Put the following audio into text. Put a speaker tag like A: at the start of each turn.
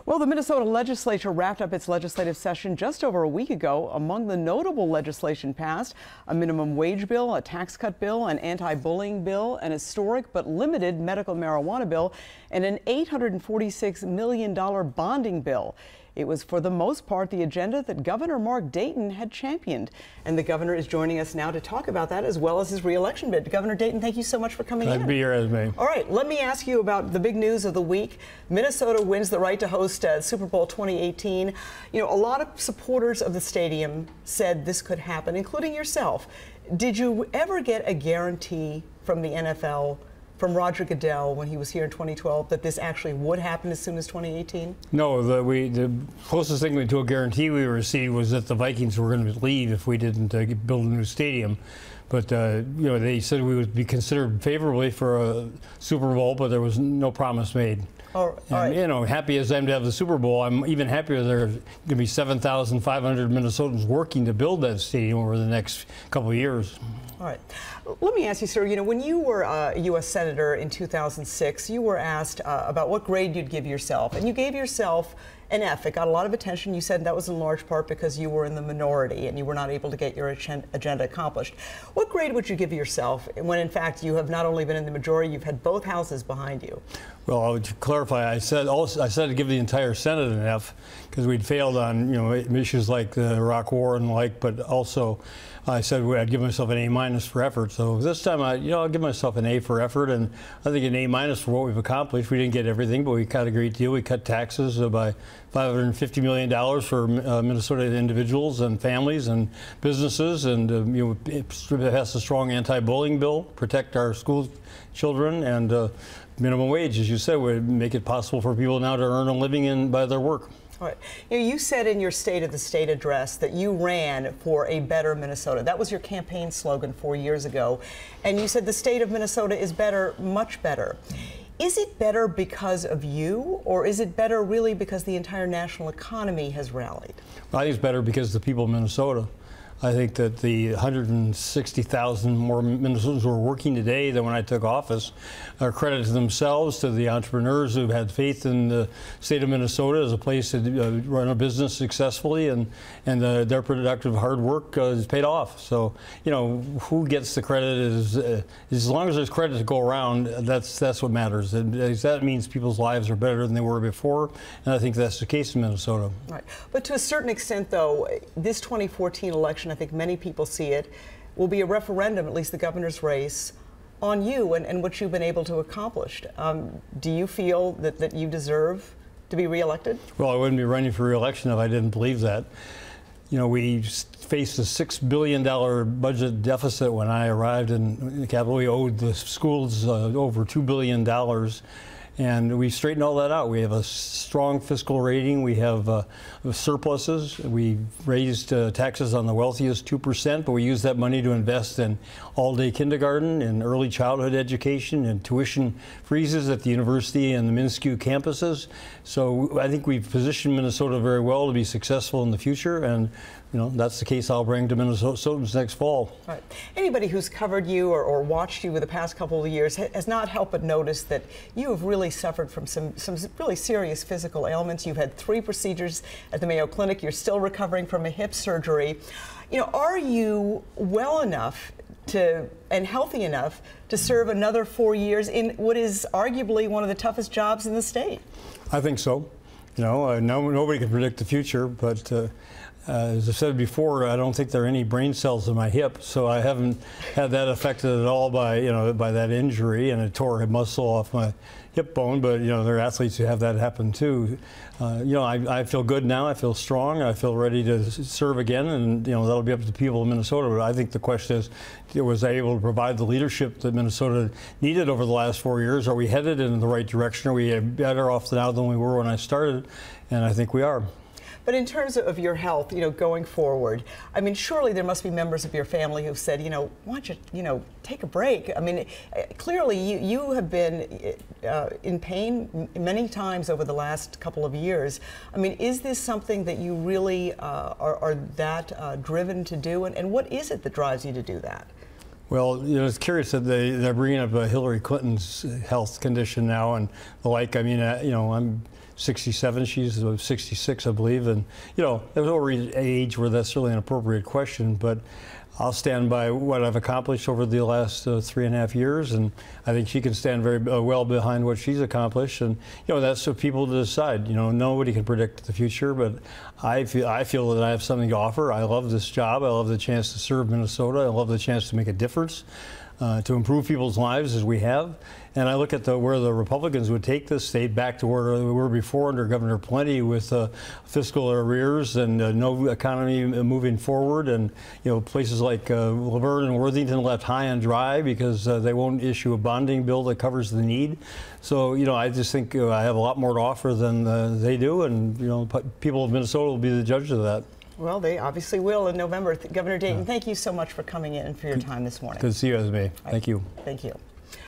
A: Well, the Minnesota legislature wrapped up its legislative session just over a week ago. Among the notable legislation passed, a minimum wage bill, a tax cut bill, an anti-bullying bill, an historic but limited medical marijuana bill, and an $846 million bonding bill. It was, for the most part, the agenda that Governor Mark Dayton had championed. And the governor is joining us now to talk about that, as well as his re-election bid. Governor Dayton, thank you so much for coming in.
B: Glad to be here, Esme.
A: All right, let me ask you about the big news of the week. Minnesota wins the right to host Super Bowl 2018. You know, a lot of supporters of the stadium said this could happen, including yourself. Did you ever get a guarantee from the NFL, from Roger Goodell when he was here in 2012, that this actually would happen as soon as 2018?
B: No, the closest thing to a guarantee we received was that the Vikings were going to leave if we didn't build a new stadium. But you know, they said we would be considered favorably for a Super Bowl, but there was no promise made.
A: All right.
B: You know, happy as I am to have the Super Bowl, I'm even happier there are going to be 7,500 Minnesotans working to build that stadium over the next couple of years.
A: All right. Let me ask you, sir, you know, when you were a U.S. Senator in 2006, you were asked about what grade you'd give yourself, and you gave yourself an F. It got a lot of attention. You said that was in large part because you were in the minority and you were not able to get your agenda accomplished. What grade would you give yourself when, in fact, you have not only been in the majority, you've had both houses behind you? Well,
B: to clarify, I said to give the entire Senate an F because we'd failed on, you know, issues like the Iraq War and the like, but also I said I'd give myself an A- for effort. So this time, I'll give myself an A for effort, and I think an A- for what we've accomplished. We didn't get everything, but we cut a great deal. We cut taxes by $550 million for Minnesota individuals and families and businesses, and you know, it has a strong anti-bullying bill, protect our school children, and minimum wage, as you said, would make it possible for people now to earn a living by their work.
A: All right. You said in your State of the State address that you ran for a better Minnesota. That was your campaign slogan 4 years ago. And you said the state of Minnesota is better, much better. Is it better because of you, or is it better really because the entire national economy has rallied?
B: Well, I think it's better because the people of Minnesota. I think that the 160,000 more Minnesotans who are working today than when I took office are credit to themselves, to the entrepreneurs who've had faith in the state of Minnesota as a place to run a business successfully, and their productive hard work has paid off. So, you know, who gets the credit is as long as there's credit to go around, that's what matters. And that means people's lives are better than they were before, and I think that's the case in Minnesota.
A: Right. But to a certain extent, though, this 2014 election, I think many people see it, will be a referendum, at least the governor's race, on you and what you've been able to accomplish. Do you feel that you deserve to be reelected?
B: Well, I wouldn't be running for reelection if I didn't believe that. You know, we faced a $6 billion budget deficit when I arrived in the Capitol. We owed the schools over $2 billion. And we straightened all that out. We have a strong fiscal rating. We have surpluses. We raised taxes on the wealthiest 2%, but we used that money to invest in all-day kindergarten and early childhood education and tuition freezes at the university and the MnSCU campuses. So I think we've positioned Minnesota very well to be successful in the future, and you know, that's the case I'll bring to Minnesotans next fall.
A: All right. Anybody who's covered you or watched you over the past couple of years has not helped but notice that you have really suffered from some really serious physical ailments. You've had 3 procedures at the Mayo Clinic. You're still recovering from a hip surgery. You know, are you well enough and healthy enough to serve another 4 years in what is arguably one of the toughest jobs in the state?
B: I think so. You know, nobody can predict the future, but as I said before, I don't think there are any brain cells in my hip, so I haven't had that affected at all by that injury, and it tore a muscle off my hip bone. But you know, there are athletes who have that happen too. You know, I feel good now. I feel strong. I feel ready to serve again, and you know, that'll be up to the people of Minnesota. But I think the question is, was I able to provide the leadership that Minnesota needed over the last 4 years? Are we headed in the right direction? Are we better off now than we were when I started? And I think we are.
A: But in terms of your health, you know, going forward, I mean, surely there must be members of your family who've said, you know, why don't you, you know, take a break? I mean, clearly you have been in pain many times over the last couple of years. I mean, is this something that you really are that driven to do? And what is it that drives you to do that?
B: Well, you know, it's curious that they're bringing up Hillary Clinton's health condition now and the like. I mean, you know, I'm 67. She's 66, I believe. And, you know, there's over an age where that's really an appropriate question, but I'll stand by what I've accomplished over the last 3.5 years, and I think she can stand very well behind what she's accomplished. And you know, that's for people to decide. You know, nobody can predict the future, but I feel that I have something to offer. I love this job. I love the chance to serve Minnesota. I love the chance to make a difference, to improve people's lives as we have. And I look at where the Republicans would take this state back to where we were before under Governor Plenty, with fiscal arrears and no economy moving forward, and you know, places like Laverne and Worthington left high and dry because they won't issue a bonding bill that covers the need. So you know, I just think I have a lot more to offer than they do, and you know, people of Minnesota will be the judge of that.
A: Well, they obviously will in November. Governor Dayton, thank you so much for coming in and for your time this morning.
B: Good to see you, Esme. Thank you.
A: Thank you.